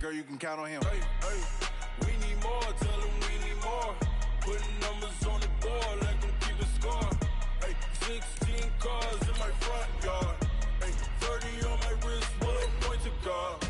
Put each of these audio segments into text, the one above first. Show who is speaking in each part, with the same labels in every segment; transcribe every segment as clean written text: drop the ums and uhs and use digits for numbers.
Speaker 1: Girl, you can count on him.
Speaker 2: Hey, hey, we need more, tell them we need more. Putting numbers on the board, let them keep a score. Hey, 16 cars in my front yard. Hey, 30 on my wrist, bullet point to God.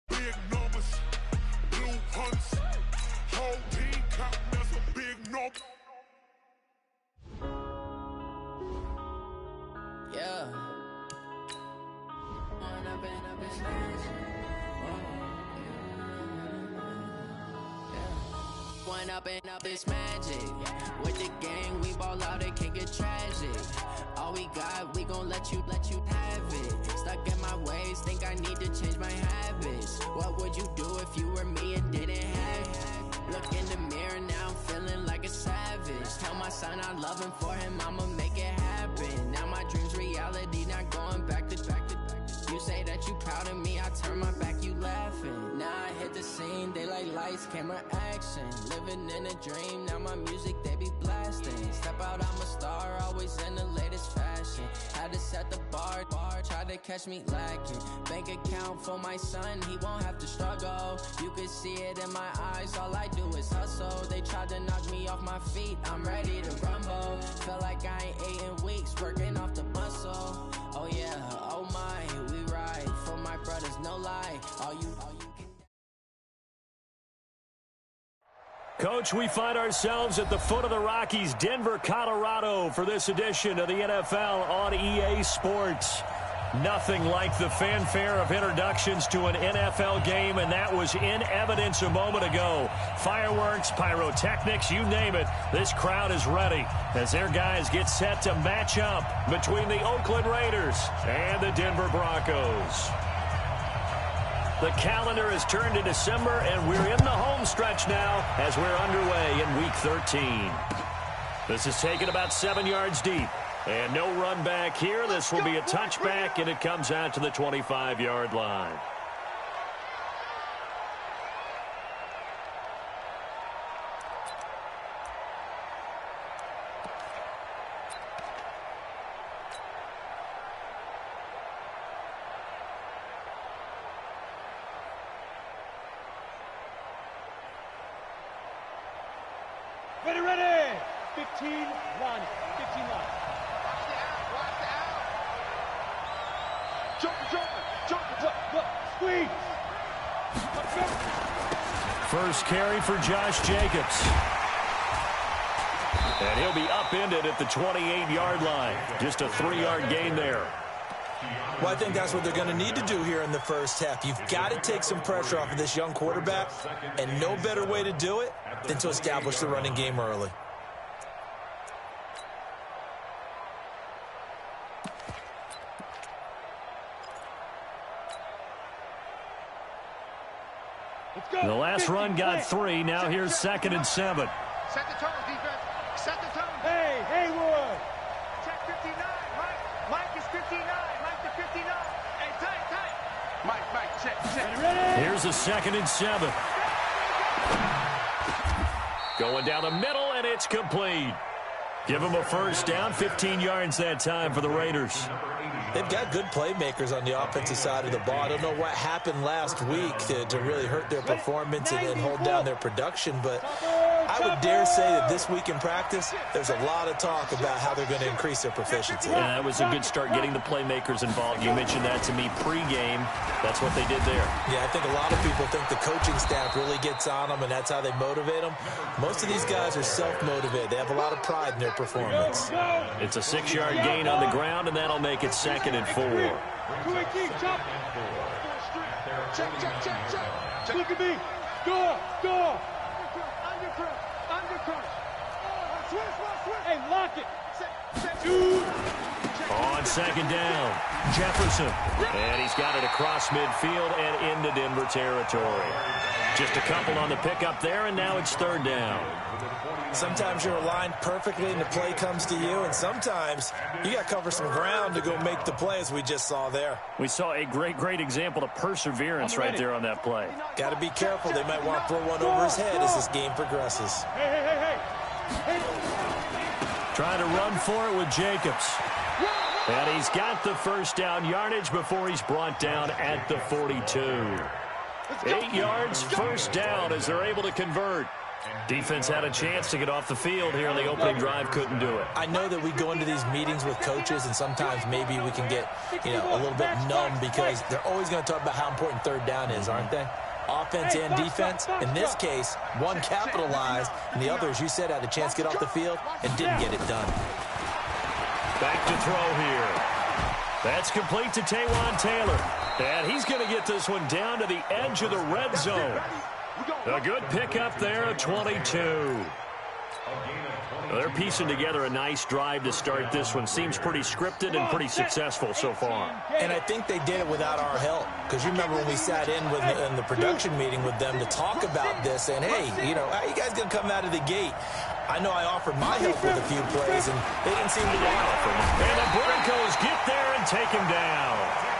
Speaker 3: Big numbers, blue hunts, whole team counting as a big number.
Speaker 4: Yeah. One up and up is magic. With the gang, we ball out, it can get tragic. All we got, we gon' let you have it. Stuck in my ways, think I need to change my habits. What would you do if you were me and didn't have it? Look in the mirror, now I'm feeling like a savage. Tell my son I love him, for him I'ma make it happen. Now my dream's reality, not going back to. You say that you proud of me, I turn my back, you laughing. Now I hit the scene, they like lights, camera, action. Living in a dream, now my music, they be blasting. Step out, I'm a star, always in the latest fashion. Had to set the bar, try to catch me lacking. Bank account for my son, he won't have to struggle. You can see it in my eyes, all I do is hustle. They tried to knock me off my feet, I'm ready to rumble. Feel like I ain't ate in weeks, working off the muscle. Oh yeah, oh my, we ride for my brothers, no lie. All you can.
Speaker 5: Coach, we find ourselves at the foot of the Rockies, Denver, Colorado, for this edition of the NFL on EA Sports. Nothing like the fanfare of introductions to an NFL game, and that was in evidence a moment ago. Fireworks, pyrotechnics, you name it. This crowd is ready as their guys get set to match up between the Oakland Raiders and the Denver Broncos. The calendar has turned to December, and we're in the home stretch now as we're underway in Week 13. This is taken about 7 yards deep. And no run back here. This will be a touchback, and it comes out to the 25-yard line.
Speaker 6: Ready. 15 line. 15 line. Jump, squeeze.
Speaker 5: First carry for Josh Jacobs. And he'll be upended at the 28-yard line. Just a 3-yard gain there.
Speaker 7: Well, I think that's what they're going to need to do here in the first half. You've got to take some pressure off of this young quarterback, and no better way to do it than to establish the running game early.
Speaker 5: The last run got 3. Now here's 2nd and 7.
Speaker 8: Set the tone, defense. Set the tone.
Speaker 6: Hey, Haywood.
Speaker 8: Check 59. Mike is 59. Mike to 59. Hey, tight. Mike, check.
Speaker 6: Ready.
Speaker 5: Here's a 2nd and 7. Going down the middle, and it's complete. Give him a first down, 15 yards that time for the Raiders.
Speaker 7: They've got good playmakers on the offensive side of the ball. I don't know what happened last week to really hurt their performance and hold down their production, but I would dare say that this week in practice, there's a lot of talk about how they're going to increase their proficiency.
Speaker 5: Yeah, that was a good start getting the playmakers involved. You mentioned that to me pregame. That's what they did there.
Speaker 7: Yeah, I think a lot of people think the coaching staff really gets on them, and that's how they motivate them. Most of these guys are self-motivated. They have a lot of pride in their performance.
Speaker 5: It's a 6-yard gain on the ground, and that'll make it 2nd and 4.
Speaker 6: Check. Look at me. Go. Undercross. Hey, lock it.
Speaker 5: On 2nd down, Jefferson. And he's got it across midfield and into Denver territory. Just a couple on the pickup there, and now it's 3rd down.
Speaker 7: Sometimes you're aligned perfectly and the play comes to you, and sometimes you got to cover some ground to go make the play, as we just saw there.
Speaker 5: We saw a great example of perseverance right there on that play.
Speaker 7: Got to be careful. They might want to throw one over his head as this game progresses.
Speaker 5: Trying to run for it with Jacobs. And he's got the first down yardage before he's brought down at the 42. 8 yards, first down as they're able to convert. Defense had a chance to get off the field here on the opening drive, couldn't do it.
Speaker 7: I know that we go into these meetings with coaches, and sometimes maybe we can get, a little bit numb because they're always going to talk about how important third down is, aren't they? Offense and defense. In this case, one capitalized, and the other, as you said, had a chance to get off the field and didn't get it done.
Speaker 5: Back to throw here. That's complete to Taywan Taylor. And he's going to get this one down to the edge of the red zone. A good pickup there at 22. They're piecing together a nice drive to start this one. Seems pretty scripted and pretty successful so far.
Speaker 7: And I think they did it without our help. Because you remember when we sat in the production meeting with them to talk about this, and hey, how you guys going to come out of the gate? I know I offered my help with a few plays, and they didn't seem to want it.
Speaker 5: And the Broncos get there and take him down.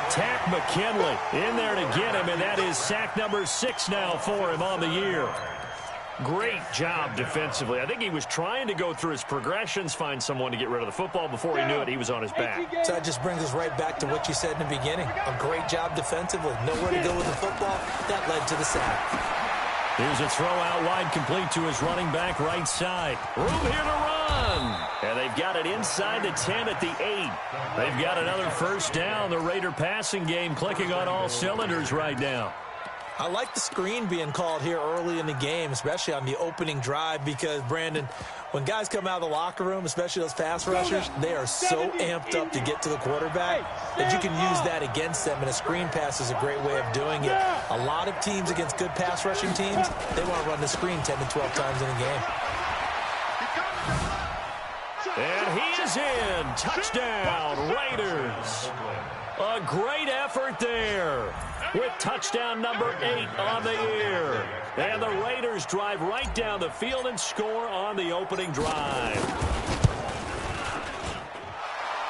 Speaker 5: Takk McKinley in there to get him, and that is sack number 6 now for him on the year. Great job defensively. I think he was trying to go through his progressions, find someone to get rid of the football. Before he knew it, he was on his back.
Speaker 7: So that just brings us right back to what you said in the beginning. A great job defensively. Nowhere to go with the football. That led to the sack.
Speaker 5: Here's a throw out wide, complete to his running back right side. Room here to run. And they've got it inside the 10 at the 8. They've got another first down. The Raider passing game clicking on all cylinders right now.
Speaker 7: I like the screen being called here early in the game, especially on the opening drive, because, Brandon, when guys come out of the locker room, especially those pass rushers, they are so amped up to get to the quarterback that you can use that against them, and a screen pass is a great way of doing it. A lot of teams against good pass rushing teams, they want to run the screen 10 to 12 times in a game.
Speaker 5: And he is in. Touchdown, Raiders. A great effort there with touchdown number 8 on the year. And the Raiders drive right down the field and score on the opening drive.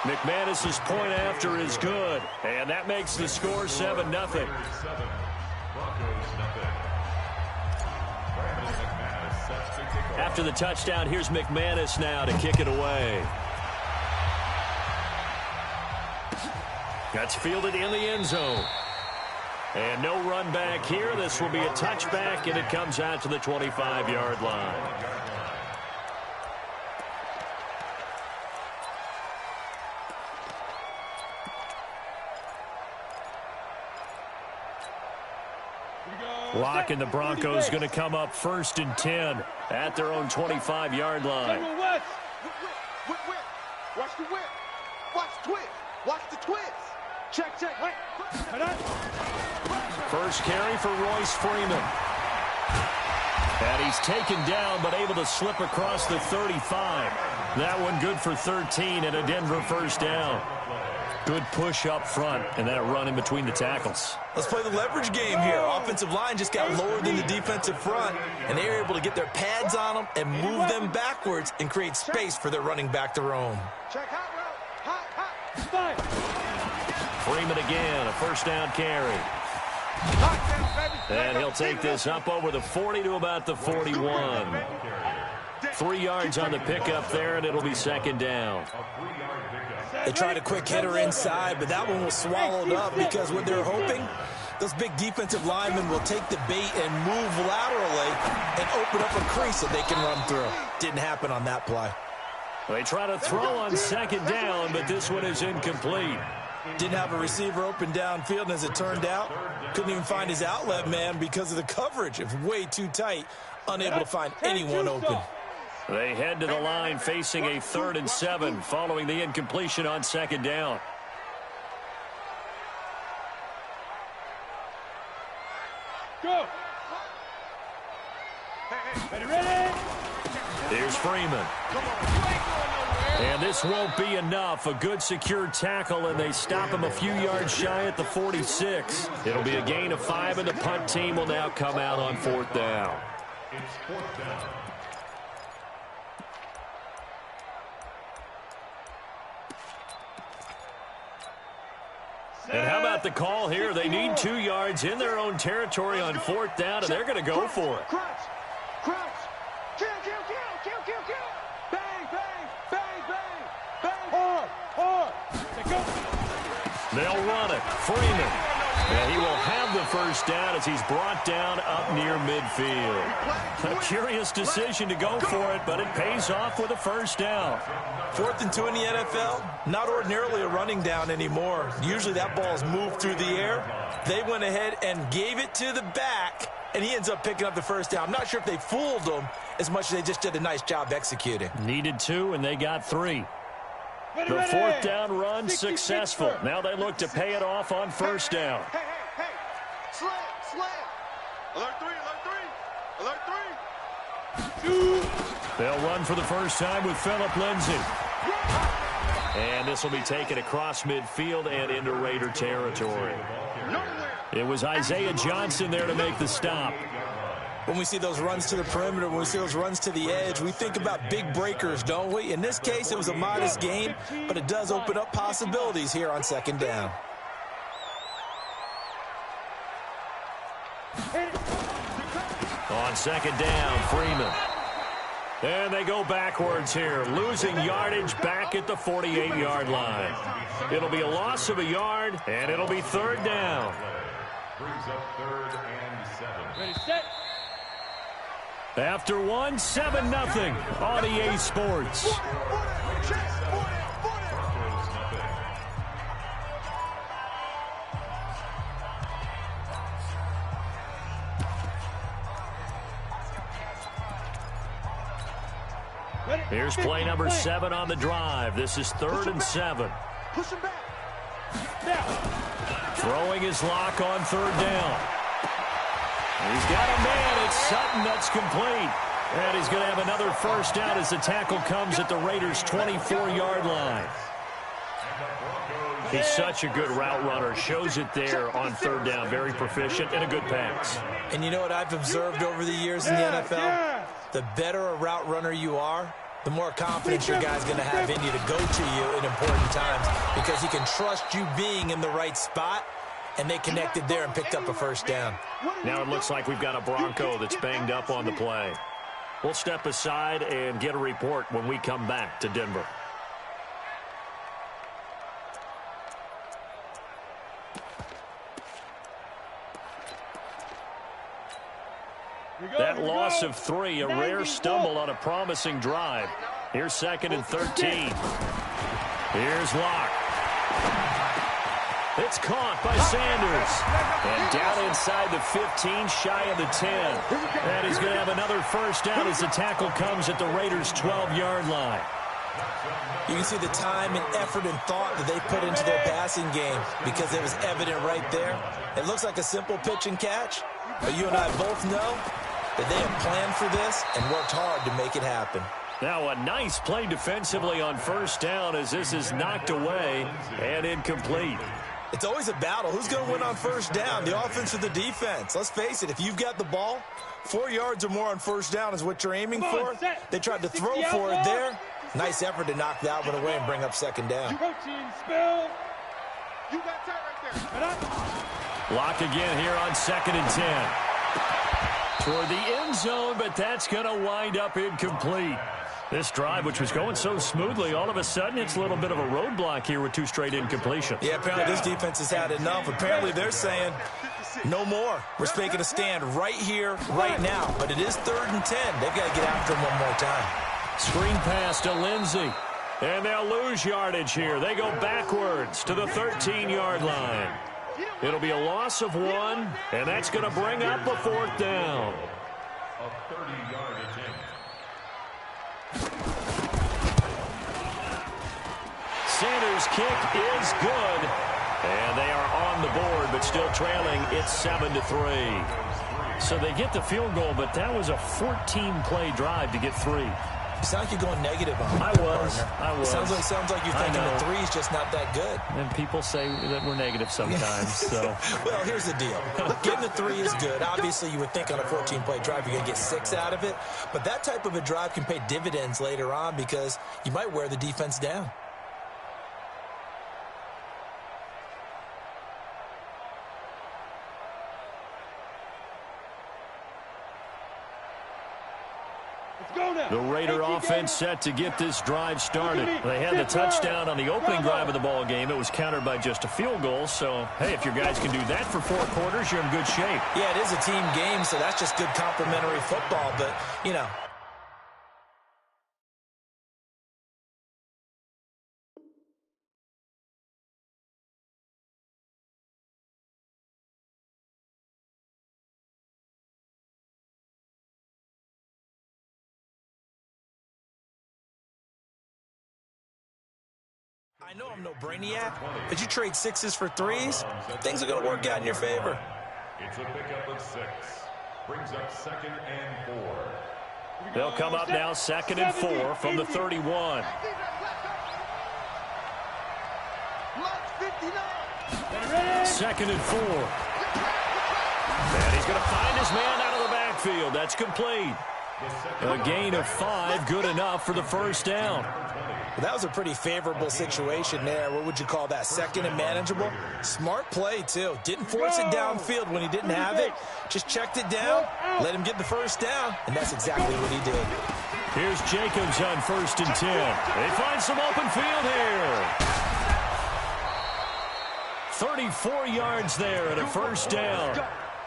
Speaker 5: McManus's point after is good, and that makes the score 7-0. After the touchdown, here's McManus now to kick it away. That's fielded in the end zone. And no run back here. This will be a touchback, and it comes out to the 25-yard line. Locke and the Broncos going to come up 1st and 10 at their own 25-yard line.
Speaker 8: Watch the whip. Watch twist. Watch the twist. Check. Wait.
Speaker 5: First carry for Royce Freeman. And he's taken down, but able to slip across the 35. That one good for 13 and a Denver first down. Good push up front and that run in between the tackles.
Speaker 7: Let's play the leverage game here. Offensive line just got lower than the defensive front, and they were able to get their pads on them and move them backwards and create space for their running back to roam.
Speaker 8: Check hot route.
Speaker 5: Freeman again, a first down carry. And he'll take this up over the 40 to about the 41. 3 yards on the pickup there, and it'll be second down.
Speaker 7: They tried a quick hitter inside, but that one was swallowed up because what they're hoping, those big defensive linemen will take the bait and move laterally and open up a crease that they can run through. Didn't happen on that play.
Speaker 5: They try to throw on second down, but this one is incomplete.
Speaker 7: Didn't have a receiver open downfield, and as it turned out, couldn't even find his outlet man because of the coverage. It was way too tight, unable to find anyone open.
Speaker 5: They head to the line facing a 3rd and 7 following the incompletion on second down.
Speaker 6: Go. Ready?
Speaker 5: Here's Freeman. And this won't be enough. A good secure tackle, and they stop him a few yards shy at the 46. It'll be a gain of 5, and the punt team will now come out on 4th down. And how about the call here? They need 2 yards in their own territory on 4th down, and they're going to go for it.
Speaker 8: Crunch. Kill. Bang.
Speaker 6: Hard.
Speaker 5: They'll run it. Freeman. And he will have the first down as he's brought down up near midfield. A curious decision to go for it, but it pays off with a first down.
Speaker 7: 4th and 2 in the NFL, not ordinarily a running down anymore. Usually that ball is moved through the air. They went ahead and gave it to the back, and he ends up picking up the first down. I'm not sure if they fooled him as much as they just did a nice job executing.
Speaker 5: Needed 2, and they got 3. The 4th down run successful. Now they look to pay it off on first down.
Speaker 8: Hey. Slam. Alert 3.
Speaker 5: They'll run for the first time with Phillip Lindsay. And this will be taken across midfield and into Raider territory. It was Isaiah Johnson there to make the stop.
Speaker 7: When we see those runs to the perimeter, when we see those runs to the edge, we think about big breakers, don't we? In this case, it was a modest gain, but it does open up possibilities here on 2nd down.
Speaker 5: On 2nd down, Freeman. And they go backwards here, losing yardage back at the 48-yard line. It'll be a loss of a yard, and it'll be 3rd down.
Speaker 3: Brings up 3rd and 7.
Speaker 6: Ready, set.
Speaker 5: After 7-0 on EA Sports. Here's play number 7 on the drive. This is 3rd and 7.
Speaker 8: Push him back.
Speaker 5: Throwing his lock on 3rd down. He's got a man. It's Sutton that's complete. And he's going to have another first down as the tackle comes at the Raiders' 24-yard line. He's such a good route runner. Shows it there on 3rd down. Very proficient and a good pass.
Speaker 7: And you know what I've observed over the years in the NFL? The better a route runner you are, the more confidence your guy's going to have in you to go to you in important times because he can trust you being in the right spot, and they connected there and picked up a first down.
Speaker 5: Now it looks like we've got a Bronco that's banged up on the play. We'll step aside and get a report when we come back to Denver. That loss of 3, a rare stumble on a promising drive. Here's 2nd and 13. Here's Locke. It's caught by Sanders. And down inside the 15, shy of the 10. And he's going to have another first down as the tackle comes at the Raiders' 12-yard line.
Speaker 7: You can see the time and effort and thought that they put into their passing game because it was evident right there. It looks like a simple pitch and catch, but you and I both know that they have planned for this and worked hard to make it happen.
Speaker 5: Now a nice play defensively on first down as this is knocked away and incomplete.
Speaker 7: It's always a battle. Who's going to win on first down, the offense or the defense? Let's face it, if you've got the ball, 4 yards or more on first down is what you're aiming for. They tried to throw for it there. Nice effort to knock that one away and bring up 2nd down.
Speaker 5: Lock again here on 2nd and 10. Toward the end zone, but that's going to wind up incomplete. This drive, which was going so smoothly, all of a sudden it's a little bit of a roadblock here with 2 straight incompletions.
Speaker 7: Yeah, apparently this defense has had enough. Apparently they're saying no more. We're making a stand right here, right now. But it is 3rd and 10. They've got to get after him one more time.
Speaker 5: Screen pass to Lindsay. And they'll lose yardage here. They go backwards to the 13-yard line. It'll be a loss of 1, and that's going to bring up a 4th down.
Speaker 3: A 30-yard attempt.
Speaker 5: Sanders' kick is good. And they are on the board, but still trailing. It's 7-3. So they get the field goal, but that was a 14-play drive to get 3.
Speaker 7: You sound like you're going negative on me.
Speaker 5: I was.
Speaker 7: It sounds like you're thinking the 3 is just not that good.
Speaker 5: And people say that we're negative sometimes. So.
Speaker 7: Well, here's the deal. Getting the 3 is good. Obviously, you would think on a 14-play drive you're going to get 6 out of it. But that type of a drive can pay dividends later on because you might wear the defense down.
Speaker 5: The Raider offense set to get this drive started. They had the touchdown on the opening drive of the ball game. It was countered by just a field goal. So, hey, if your guys can do that for 4 quarters, you're in good shape.
Speaker 7: Yeah, it is a team game, so that's just good complimentary football. But, you know, I know I'm no brainiac, but you trade 6s for 3s, things are going to work out in your favor.
Speaker 3: It's a pickup of 6. Brings up 2nd and 4.
Speaker 5: They'll come up now 2nd and 4 from the 31. Second and 4. And he's going to find his man out of the backfield. That's complete. A gain of 5, good enough for the first down.
Speaker 7: Well, that was a pretty favorable situation there. What would you call that? 2nd and manageable? Smart play, too. Didn't force it downfield when he didn't have it. Just checked it down, let him get the first down, and that's exactly what he did.
Speaker 5: Here's Jacobs on 1st and 10. They find some open field here. 34 yards there and a first down.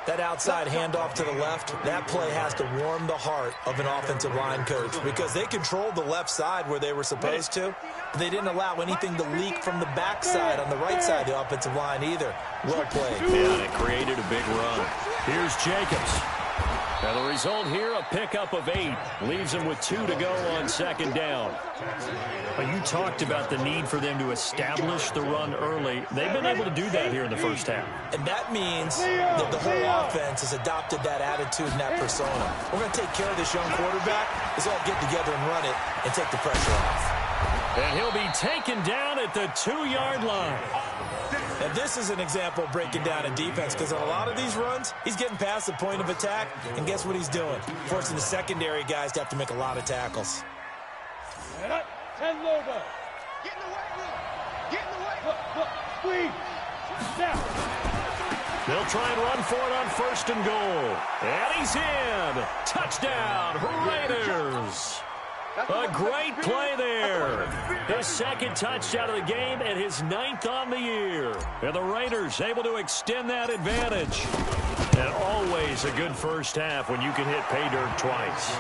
Speaker 7: That outside handoff to the left, that play has to warm the heart of an offensive line coach because they controlled the left side where they were supposed to, but they didn't allow anything to leak from the backside on the right side of the offensive line either. Well played.
Speaker 5: Yeah, and it created a big run. Here's Jacobs. Now the result here, a pickup of 8. Leaves him with 2 to go on 2nd down. Well, you talked about the need for them to establish the run early. They've been able to do that here in the first half.
Speaker 7: And that means that the whole offense has adopted that attitude and that persona. We're going to take care of this young quarterback. Let's all get together and run it and take the pressure off.
Speaker 5: And he'll be taken down at the 2-yard line.
Speaker 7: And this is an example of breaking down a defense because on a lot of these runs, he's getting past the point of attack, and guess what he's doing? Forcing the secondary guys to have to make a lot of tackles.
Speaker 6: 10 logo.
Speaker 8: Get in the way, look. Get in the way.
Speaker 6: Look. Squeeze. Snap.
Speaker 5: They'll try and run for it on 1st and goal. And he's in. Touchdown, Raiders. A great play there. His 2nd touchdown of the game and his 9th on the year. And the Raiders able to extend that advantage. And always a good first half when you can hit pay dirt twice.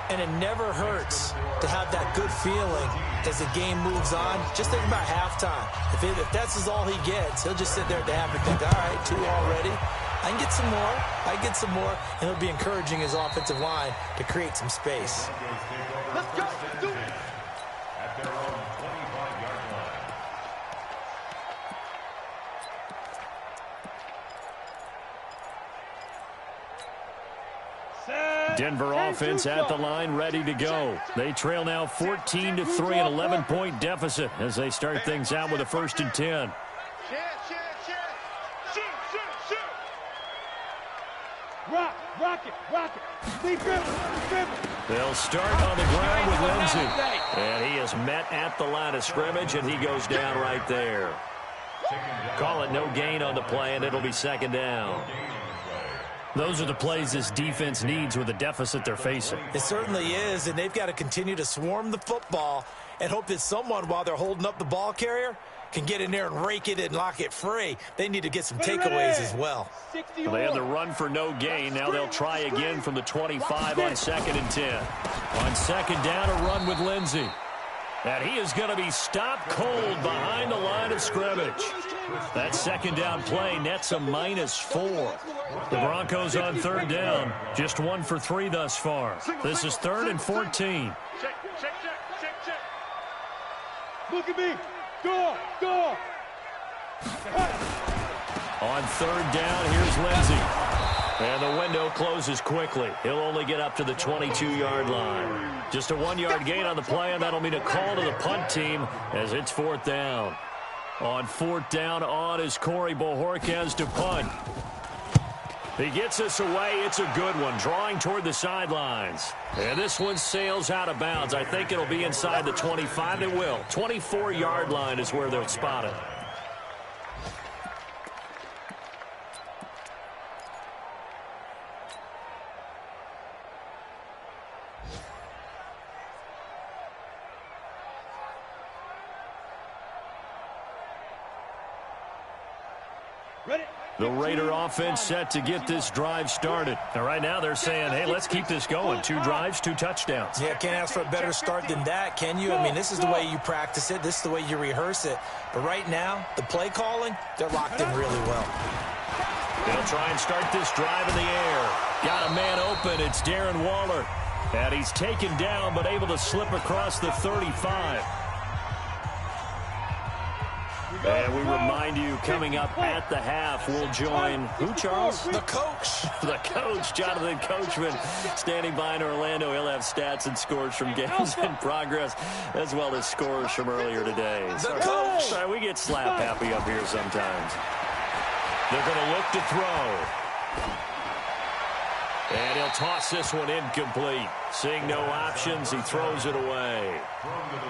Speaker 7: And it never hurts to have that good feeling as the game moves on. Just think about halftime. If that's all he gets, he'll just sit there at the half and think, all right, 2 already. I can get some more. I get some more. And he'll be encouraging his offensive line to create some space.
Speaker 8: Let's go. Do it.
Speaker 3: At their own 25-yard line.
Speaker 5: Denver offense at the line, ready to go. They trail now 14-3, an 11-point deficit as they start things out with a 1st and 10.
Speaker 6: Rock it. Deep dribble.
Speaker 5: They'll start on the ground with Lindsey. And he is met at the line of scrimmage, and he goes down right there. Call it no gain on the play, and it'll be 2nd down. Those are the plays this defense needs with the deficit they're facing.
Speaker 7: It certainly is, and they've got to continue to swarm the football and hope that someone, while they're holding up the ball carrier, can get in there and rake it and lock it free. They need to get some takeaways as well.
Speaker 5: Well, they had the run for no gain. Now they'll try again from the 25 on 2nd and 10. On 2nd down, a run with Lindsey. And he is going to be stopped cold behind the line of scrimmage. That 2nd down play nets a -4. The Broncos on 3rd down. Just 1 for 3 thus far. This is 3rd and 14.
Speaker 6: Check. Look at me. Go.
Speaker 5: On 3rd down, here's Lindsey. And the window closes quickly. He'll only get up to the 22-yard line. Just a 1-yard gain on the play, and that'll mean a call to the punt team as it's 4th down. On 4th down, on is Corey Bojorquez to punt. He gets us away. It's a good one, drawing toward the sidelines. And this one sails out of bounds. I think it'll be inside the 25. It will. 24-yard line is where they'll spot it. The Raider offense set to get this drive started. And right now they're saying, hey, let's keep this going. 2 drives, 2 touchdowns.
Speaker 7: Yeah, can't ask for a better start than that, can you? I mean, this is the way you practice it. This is the way you rehearse it. But right now, the play calling, they're locked in really well.
Speaker 5: They'll try and start this drive in the air. Got a man open. It's Darren Waller. And he's taken down but able to slip across the 35. And we remind you, coming up at the half, we'll join who, Charles?
Speaker 7: The coach.
Speaker 5: The coach, Jonathan Coachman, standing by in Orlando. He'll have stats and scores from games in progress, as well as scores from earlier today.
Speaker 7: The coach.
Speaker 5: Sorry, we get slap happy up here sometimes. They're going to look to throw. And he'll toss this one incomplete. Seeing no options, he throws it away.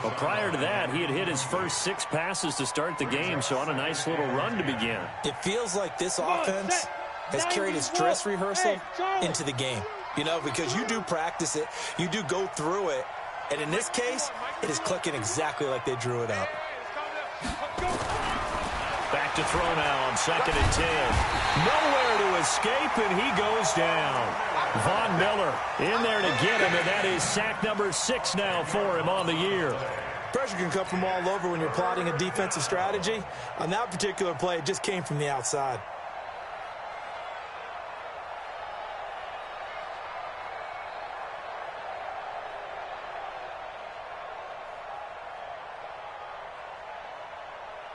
Speaker 5: Well, prior to that, he had hit his first 6 passes to start the game, so on a nice little run to begin.
Speaker 7: It feels like this offense has carried its dress rehearsal into the game. You know, because you do practice it, you do go through it, and in this case, it is clicking exactly like they drew it up.
Speaker 5: Back to throw now on 2nd and 10. Nowhere to escape, and he goes down. Von Miller in there to get him, and that is sack number 6 now for him on the year.
Speaker 7: Pressure can come from all over when you're plotting a defensive strategy. On that particular play, it just came from the outside.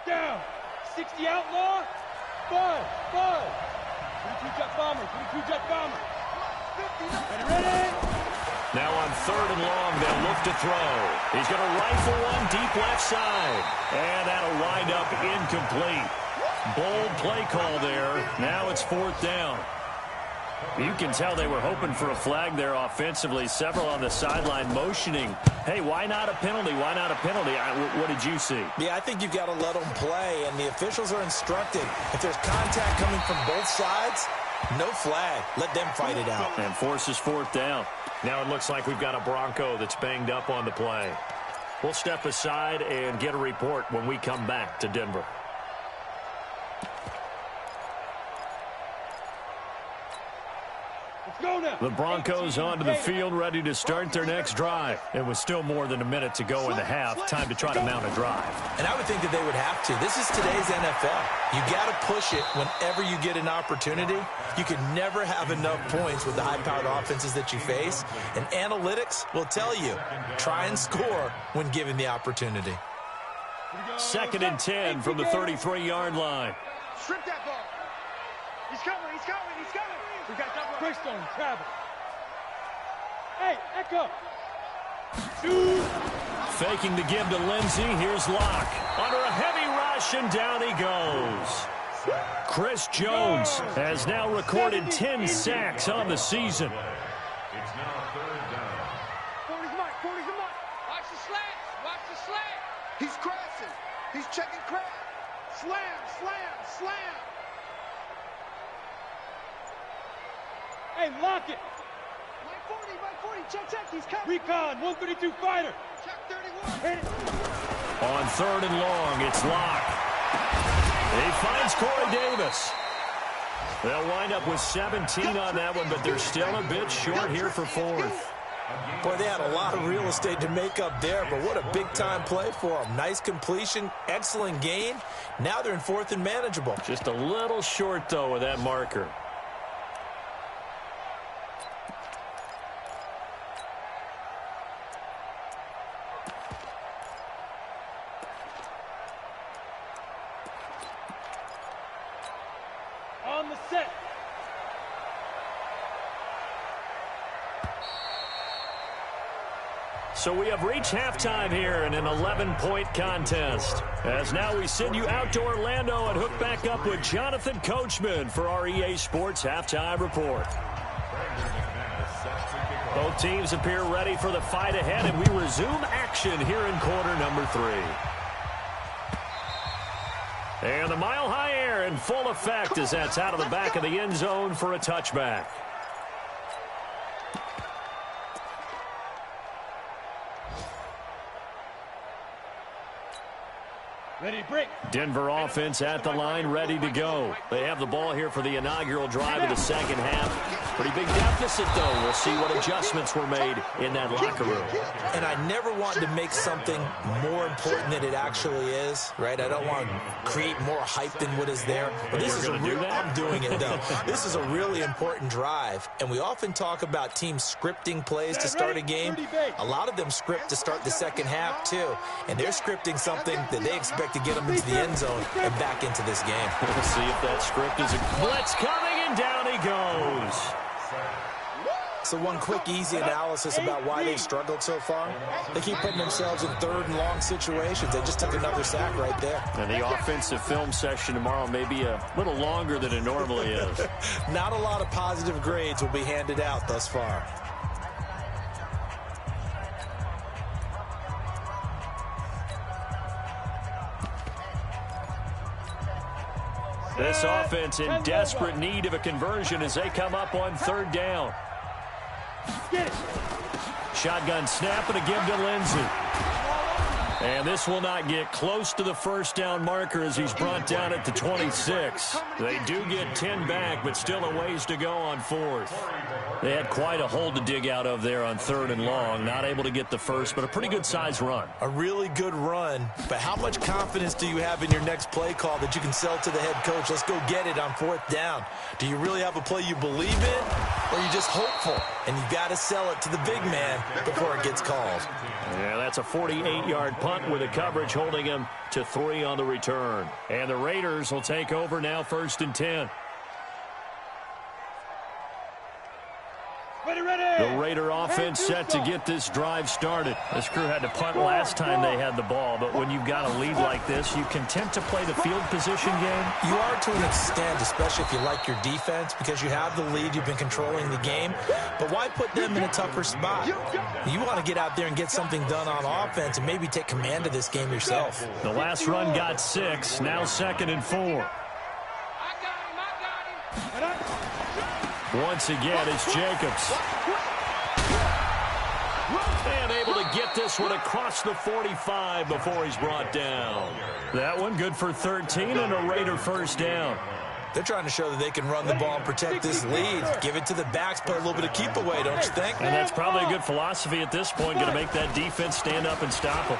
Speaker 6: Down. 60 outlaw. Buzz. 22 jet bomber. 22 jet bomber. Ready?
Speaker 5: Now on 3rd and long, they'll look to throw. He's going to rifle one deep left side. And that'll wind up incomplete. Bold play call there. Now it's 4th down. You can tell they were hoping for a flag there offensively. Several on the sideline motioning. Hey, why not a penalty? Why not a penalty? What did you see?
Speaker 7: Yeah, I think you've got to let them play, and the officials are instructed. If there's contact coming from both sides, no flag. Let them fight it out.
Speaker 5: And forces 4th down. Now it looks like we've got a Bronco that's banged up on the play. We'll step aside and get a report when we come back to Denver. The Broncos onto the field, ready to start their next drive. And with still more than a minute to go in the half, time to try to mount a drive.
Speaker 7: And I would think that they would have to. This is today's NFL. You got to push it whenever you get an opportunity. You can never have enough points with the high-powered offenses that you face. And analytics will tell you, try and score when given the opportunity.
Speaker 5: 2nd and 10 from the 33-yard line.
Speaker 8: Strip that ball. He's coming. We got double.
Speaker 6: Christone, travel. Hey, Echo. Shoot.
Speaker 5: Faking the give to Lindsey. Here's Locke. Under a heavy rush, and down he goes. Chris Jones has now recorded 10 sacks on the season.
Speaker 8: It's now 3rd down. 40's the mark. Watch the slant. He's crashing. He's checking crash. Slam.
Speaker 6: Hey, lock it.
Speaker 8: Mike 40. Check. He's coming.
Speaker 6: Recon, 132 fighter.
Speaker 8: Check 31.
Speaker 6: Hit it.
Speaker 5: On 3rd and long, it's Locke. He finds Corey Davis. They'll wind up with 17 on that one, but they're still a bit short here for 4th.
Speaker 7: Boy, they had a lot of real estate to make up there, but what a big-time play for them. Nice completion, excellent gain. Now they're in 4th and manageable.
Speaker 5: Just a little short, though, with that marker.
Speaker 6: On the set.
Speaker 5: So we have reached halftime here in an 11-point contest. As now we send you out to Orlando and hook back up with Jonathan Coachman for our EA Sports Halftime Report. Both teams appear ready for the fight ahead, and we resume action here in quarter number 3. And the mile-high air in full effect as that's out of the back of the end zone for a touchback.
Speaker 6: Ready, break.
Speaker 5: Denver offense at the line, ready to go. They have the ball here for the inaugural drive of the second half. Pretty big deficit, though. We'll see what adjustments were made in that locker room.
Speaker 7: And I never want to make something more important than it actually is, right? I don't want to create more hype than what is there. But this is I'm doing it, though. This is a really important drive. And we often talk about teams scripting plays to start a game. A lot of them script to start the second half, too. And they're scripting something that they expect to get them into the end zone and back into this game.
Speaker 5: We'll see if that script is a blitz coming, and down he goes.
Speaker 7: So one quick, easy analysis about why they've struggled so far. They keep putting themselves in third and long situations. They just took another sack right there.
Speaker 5: And the offensive film session tomorrow may be a little longer than it normally is.
Speaker 7: Not a lot of positive grades will be handed out thus far.
Speaker 5: This offense in desperate need of a conversion as they come up on third down. Shotgun snap and a give to Lindsey. And this will not get close to the first down marker as he's brought down at the 26. They do get 10 back, but still a ways to go on fourth. They had quite a hole to dig out of there on third and long. Not able to get the first, but a pretty good size run.
Speaker 7: A really good run, but how much confidence do you have in your next play call that you can sell to the head coach? Let's go get it on fourth down. Do you really have a play you believe in, or are you just hopeful? And you've got to sell it to the big man before it gets called.
Speaker 5: Yeah, that's a 48-yard punt with a coverage holding him to 3 on the return. And the Raiders will take over now, 1st and 10. The Raider offense set to get this drive started. This crew had to punt last time they had the ball, but when you've got a lead like this, you can tend to play the field position game.
Speaker 7: You are to an extent, especially if you like your defense, because you have the lead, you've been controlling the game. But why put them in a tougher spot? You want to get out there and get something done on offense and maybe take command of this game yourself.
Speaker 5: The last run got 6, now 2nd and 4. Once again, it's Jacobs. And able to get this one across the 45 before he's brought down. That one good for 13 and a Raider first down.
Speaker 7: They're trying to show that they can run the ball and protect this lead. Give it to the backs, play a little bit of keep away, don't you think?
Speaker 5: And that's probably a good philosophy at this point, going to make that defense stand up and stop him.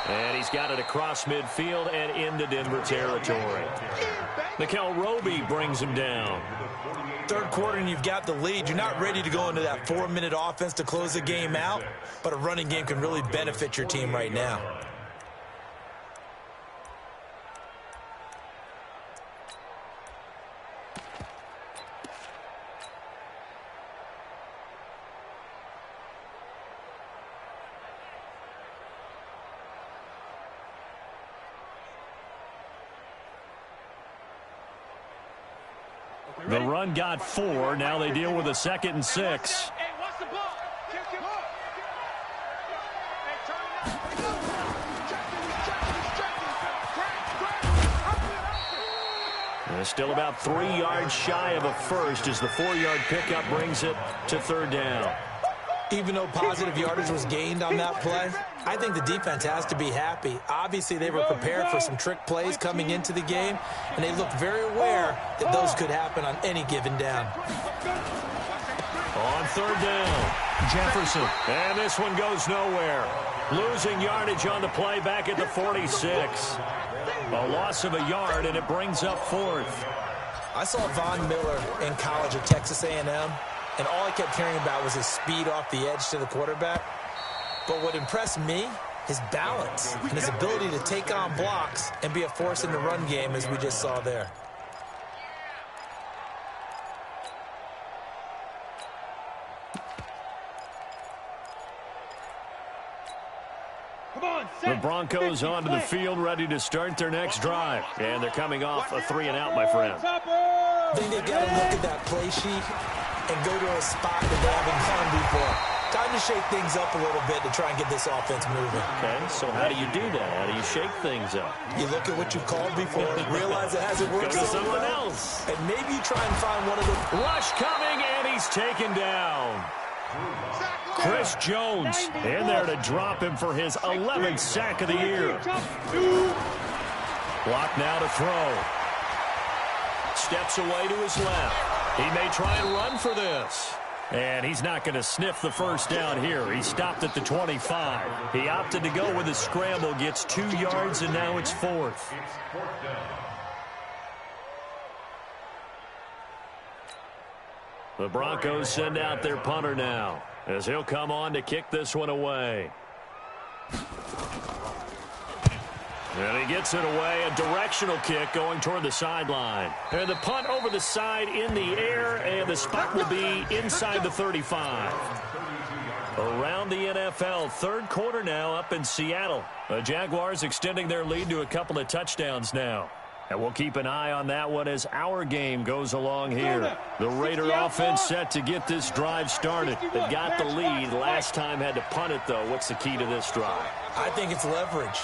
Speaker 5: And he's got it across midfield and into Denver territory. Mikel Roby brings him down.
Speaker 7: Third quarter and you've got the lead. You're not ready to go into that 4-minute offense to close the game out, but a running game can really benefit your team right now.
Speaker 5: The run got 4. Now they deal with a 2nd and 6. They're still about 3 yards shy of a first as the 4-yard pickup brings it to 3rd down.
Speaker 7: Even though positive yardage was gained on that play, I think the defense has to be happy. Obviously, they were prepared for some trick plays coming into the game, and they looked very aware that those could happen on any given down.
Speaker 5: On 3rd down, Jefferson. And this one goes nowhere. Losing yardage on the play back at the 46. A loss of a yard, and it brings up 4th.
Speaker 7: I saw Von Miller in college at Texas A&M. And all I kept hearing about was his speed off the edge to the quarterback. But what impressed me, his balance and his ability to take on blocks and be a force in the run game, as we just saw there.
Speaker 5: The Broncos onto the field, ready to start their next drive. And they're coming off a 3-and-out, my friend.
Speaker 7: I think they've got to look at that play sheet and go to a spot that they haven't gone before. Time to shake things up a little bit to try and get this offense moving.
Speaker 5: Okay, so how do you do that? How do you shake things up?
Speaker 7: You look at what you've called before, realize it hasn't worked so
Speaker 5: something
Speaker 7: well,
Speaker 5: else.
Speaker 7: and maybe you try and find one of the...
Speaker 5: Rush coming, and he's taken down. Chris Jones in there to drop him for his 11th sack of the year. Block now to throw. Steps away to his left. He may try and run for this. And he's not going to sniff the first down here. He stopped at the 25. He opted to go with a scramble, gets 2 yards, and now it's 4th. The Broncos send out their punter now, as he'll come on to kick this one away. And he gets it away, a directional kick going toward the sideline. And the punt over the side in the air, and the spot will be inside the 35. Around the NFL, third quarter now up in Seattle. The Jaguars extending their lead to a couple of touchdowns now. And we'll keep an eye on that one as our game goes along here. The Raider offense set to get this drive started. They got the lead. Last time had to punt it, though. What's the key to this drive?
Speaker 7: I think it's leverage.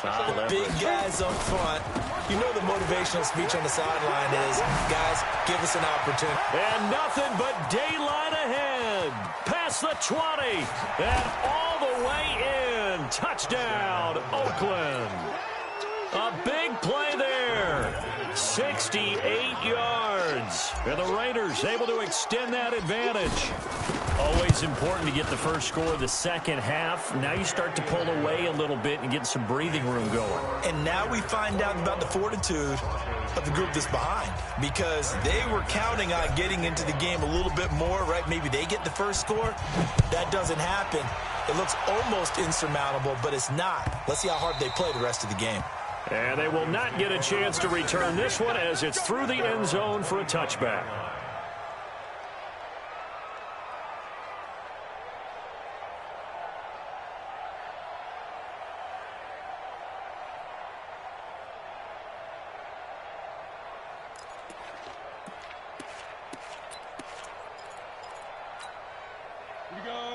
Speaker 7: Big guys up front. You know the motivational speech on the sideline is, guys, give us an opportunity.
Speaker 5: And nothing but daylight ahead. Past the 20. And all the way in. Touchdown, Oakland. A big play there. 68 yards. And the Raiders able to extend that advantage. Always important to get the first score of the second half. Now you start to pull away a little bit and get some breathing room going.
Speaker 7: And now we find out about the fortitude of the group that's behind, because they were counting on getting into the game a little bit more, right? Maybe they get the first score. That doesn't happen. It looks almost insurmountable, but it's not. Let's see how hard they play the rest of the game.
Speaker 5: And they will not get a chance to return this one as it's through the end zone for a touchback.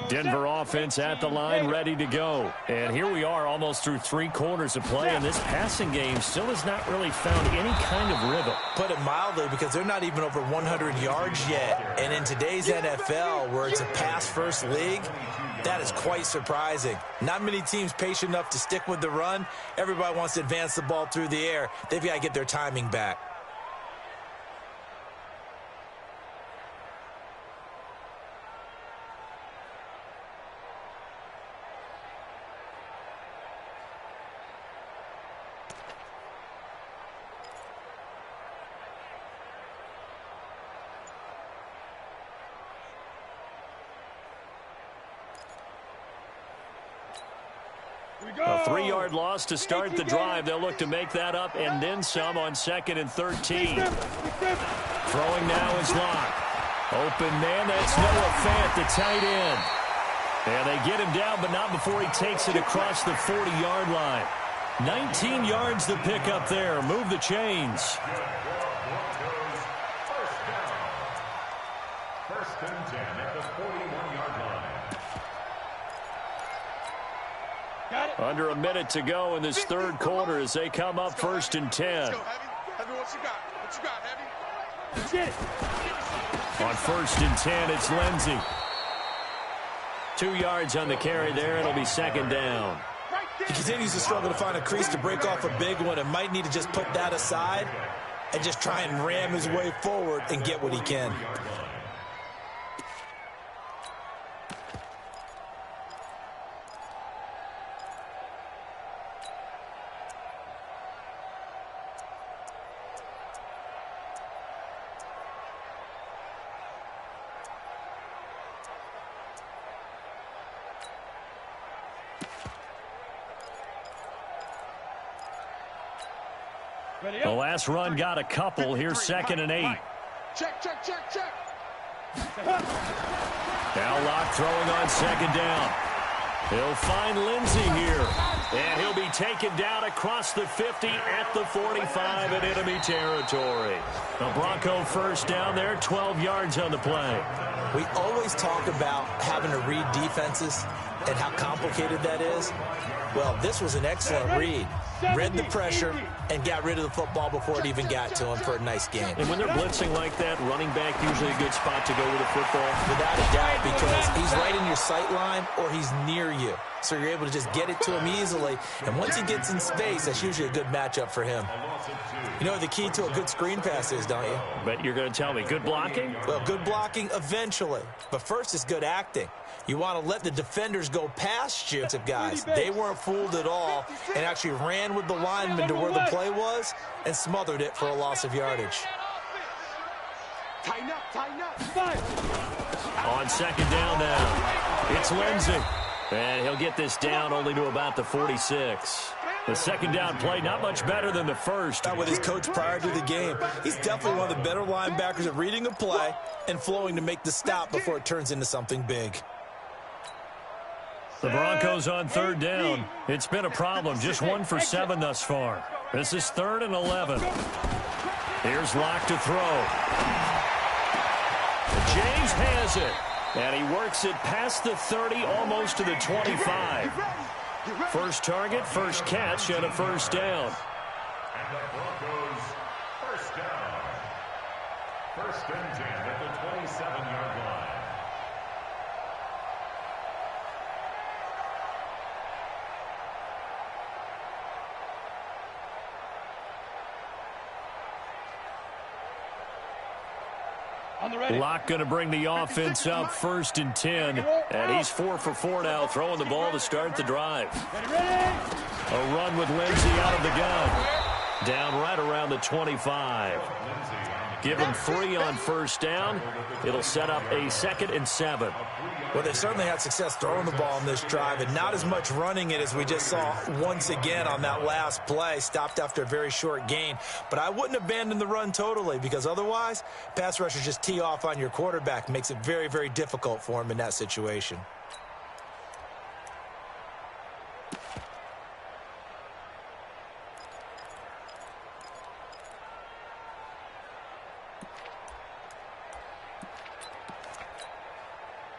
Speaker 5: Denver offense at the line, ready to go. And here we are almost through 3 quarters of play, and this passing game still has not really found any kind of rhythm.
Speaker 7: Put it mildly, because they're not even over 100 yards yet. And in today's NFL, where it's a pass-first league, that is quite surprising. Not many teams patient enough to stick with the run. Everybody wants to advance the ball through the air. They've got to get their timing back.
Speaker 5: A 3-yard loss to start the drive. They'll look to make that up and then some on 2nd and 13. Throwing now is Locke. Open man, that's Noah Fant, the tight end. And they get him down, but not before he takes it across the 40-yard line. 19 yards to pick up there. Move the chains.
Speaker 1: First and 10 at the 41-yard line.
Speaker 5: Under a minute to go in this third quarter as they come up 1st and 10.
Speaker 8: Heavy, what you got? What you got, Heavy?
Speaker 6: Get it.
Speaker 5: On 1st and 10, it's Lindsey. 2 yards on the carry there. It'll be 2nd down.
Speaker 7: He continues to struggle to find a crease to break off a big one, and might need to just put that aside and just try and ram his way forward and get what he can.
Speaker 5: The last run got a couple. Here's 2nd and 8.
Speaker 8: Check.
Speaker 5: Now Locke throwing on 2nd down. He'll find Lindsey here. And he'll be taken down across the 50 at the 45 in enemy territory. The Bronco first down there, 12 yards on the play.
Speaker 7: We always talk about having to read defenses. and how complicated that is? Well, this was an excellent read. Read the pressure and got rid of the football before it even got to him for a nice gain.
Speaker 5: And when they're blitzing like that, running back usually a good spot to go with the football?
Speaker 7: Without a doubt, because he's right in your sight line or he's near you. So you're able to just get it to him easily. And once he gets in space, that's usually a good matchup for him. You know what the key to a good screen pass is, don't you?
Speaker 5: But you're going to tell me, good blocking?
Speaker 7: Well, good blocking eventually. But first is good acting. You want to let the defenders go past you, guys. They weren't fooled at all and actually ran with the lineman to where the play was and smothered it for a loss of yardage.
Speaker 8: Tighten up, tighten up.
Speaker 5: On second down now, it's Lindsey. And he'll get this down only to about the 46. The second down play, not much better than the first.
Speaker 7: With his coach prior to the game, he's definitely one of the better linebackers at reading a play and flowing to make the stop before it turns into something big.
Speaker 5: The Broncos on third down. It's been a problem. Just 1 for 7 thus far. This is 3rd and 11. Here's Locke to throw. James has it. And he works it past the 30, almost to the 25. First target, first catch, and a first down.
Speaker 1: And the Broncos first down. 1st and 10 at the 27-yard line.
Speaker 5: Locke going to bring the offense up 1st and 10. And he's 4 for 4 now, throwing the ball to start the drive. A run with Lindsey out of the gun. Down right around the 25. Give him 3 on first down. It'll set up a 2nd and 7.
Speaker 7: Well, they certainly had success throwing the ball on this drive and not as much running it as we just saw once again on that last play. Stopped after a very short gain. But I wouldn't abandon the run totally because otherwise, pass rushers just tee off on your quarterback. Makes it very, very difficult for him in that situation.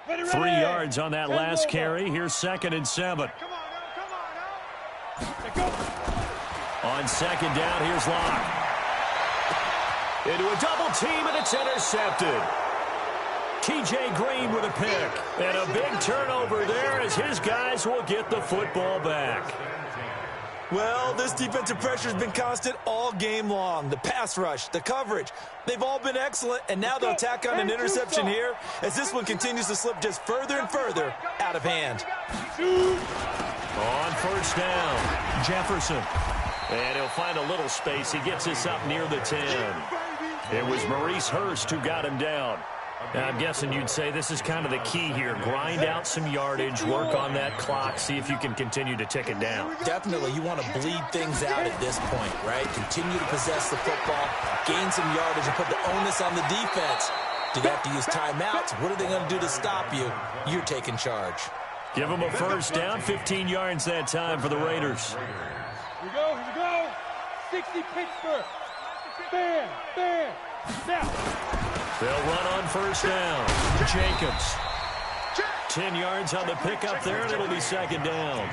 Speaker 5: Ready. 3 yards on that last carry. Here's 2nd and 7.
Speaker 8: Come on now.
Speaker 5: On second down, here's Locke. Into a double team, and it's intercepted. TJ Green with a pick. And a big turnover there as his guys will get the football back.
Speaker 7: Well, this defensive pressure has been constant all game long. The pass rush, the coverage, they've all been excellent, and now they'll tack on an interception here as this one continues to slip just further and further out of hand.
Speaker 5: On first down, Jefferson. And he'll find a little space. He gets this up near the 10. It was Maurice Hurst who got him down. I'm guessing you'd say this is kind of the key here. Grind out some yardage, work on that clock, see if you can continue to tick it down.
Speaker 7: Definitely, you want to bleed things out at this point, right? Continue to possess the football, gain some yardage, and put the onus on the defense. Do they have to use timeouts? What are they going to do to stop you? You're taking charge.
Speaker 5: Give them a first down, 15 yards that time for the Raiders.
Speaker 6: Here we go, 60 Pittsburgh. Bam, bam, now.
Speaker 5: They'll run on first down. Jacobs. 10 yards on the pickup there, and it'll be second down.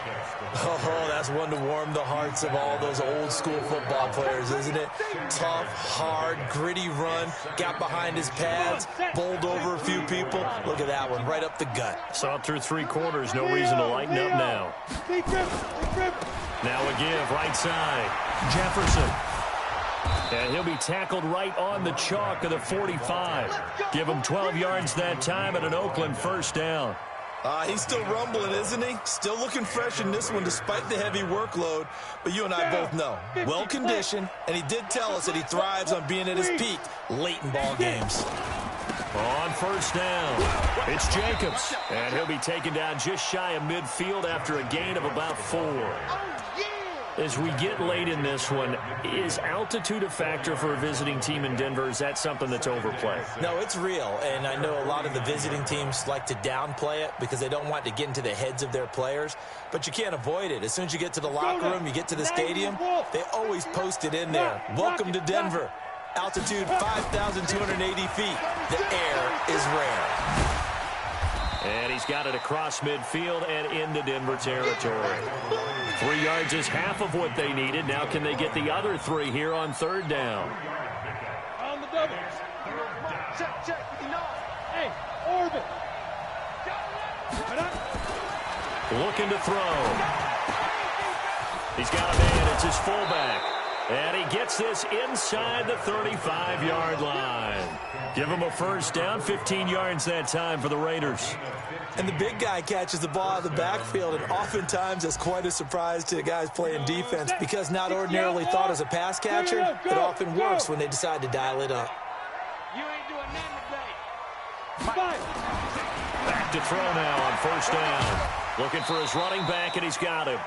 Speaker 7: Oh, that's one to warm the hearts of all those old school football players, isn't it? Tough, hard, gritty run. Got behind his pads, bowled over a few people. Look at that one, right up the gut.
Speaker 5: Saw it through 3 quarters. No reason to lighten up now. Now a give, right side. Jefferson. And he'll be tackled right on the chalk of the 45. Give him 12 yards that time and an Oakland first down.
Speaker 7: He's still rumbling, isn't he? Still looking fresh in this one despite the heavy workload. But you and I both know, well-conditioned, and he did tell us that he thrives on being at his peak late in ball games.
Speaker 5: On first down, it's Jacobs. And he'll be taken down just shy of midfield after a gain of about 4. As we get late in this one, is altitude a factor for a visiting team in Denver? Is that something that's overplayed?
Speaker 7: No, it's real, and I know a lot of the visiting teams like to downplay it because they don't want to get into the heads of their players, but you can't avoid it. As soon as you get to the locker room, you get to the stadium, they always post it in there. Welcome to Denver. Altitude 5,280 feet. The air is rare.
Speaker 5: And he's got it across midfield and into Denver territory. 3 yards is half of what they needed. Now can they get the other 3 here on third down?
Speaker 6: On the double.
Speaker 8: Check.
Speaker 6: Hey, orbit.
Speaker 5: Looking to throw. He's got a man. It's his fullback. And he gets this inside the 35-yard line. Give him a first down, 15 yards that time for the Raiders.
Speaker 7: And the big guy catches the ball out of the backfield, and oftentimes that's quite a surprise to the guys playing defense because not ordinarily thought as a pass catcher, it often works when they decide to dial it up.
Speaker 6: You ain't doing nothing today.
Speaker 5: Back to throw now on first down. Looking for his running back, and he's got him.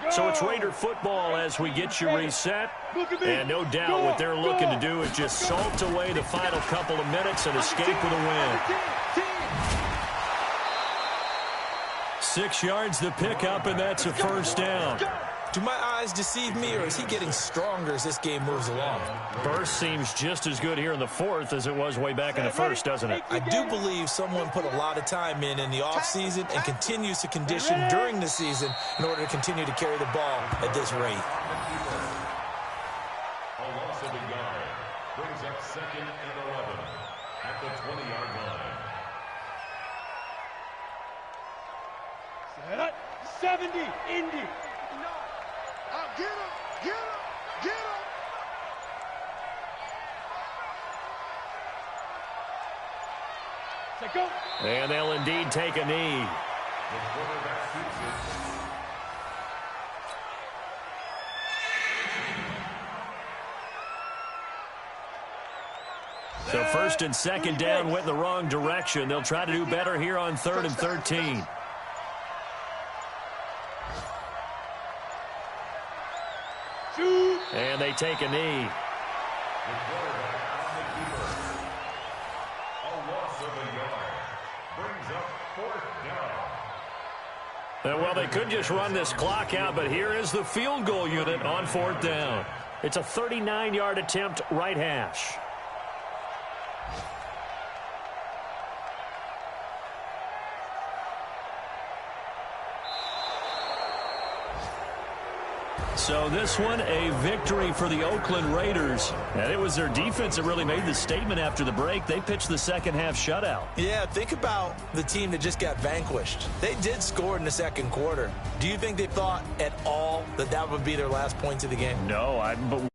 Speaker 5: So it's Raider football as we get you reset. And no doubt what they're looking to do is just salt away the final couple of minutes and escape with a win. 6 yards the pickup, and that's a first down.
Speaker 7: Do my eyes deceive me, or is he getting stronger as this game moves along?
Speaker 5: Burst seems just as good here in the fourth as it was way back in the first, doesn't it?
Speaker 7: I do believe someone put a lot of time in the offseason and continues to condition during the season in order to continue to carry the ball at this rate.
Speaker 1: A loss of a yard brings up 2nd and 11 at the 20-yard line.
Speaker 6: 70, Indy.
Speaker 8: Get him!
Speaker 6: Say go.
Speaker 5: And they'll indeed take a knee.
Speaker 1: The quarterback shoots it.
Speaker 5: So first and second down went the wrong direction. They'll try to do better here on 3rd and 13. And they take a knee.
Speaker 1: The quarterback on the keeper. A loss of a yard brings up 4th down.
Speaker 5: Well, they could just run this clock out, but here is the field goal unit on 4th down. It's a 39-yard attempt, right hash. So this one, a victory for the Oakland Raiders. And it was their defense that really made the statement after the break. They pitched the second half shutout.
Speaker 7: Yeah, think about the team that just got vanquished. They did score in the second quarter. Do you think they thought at all that that would be their last points of the game?
Speaker 5: No, but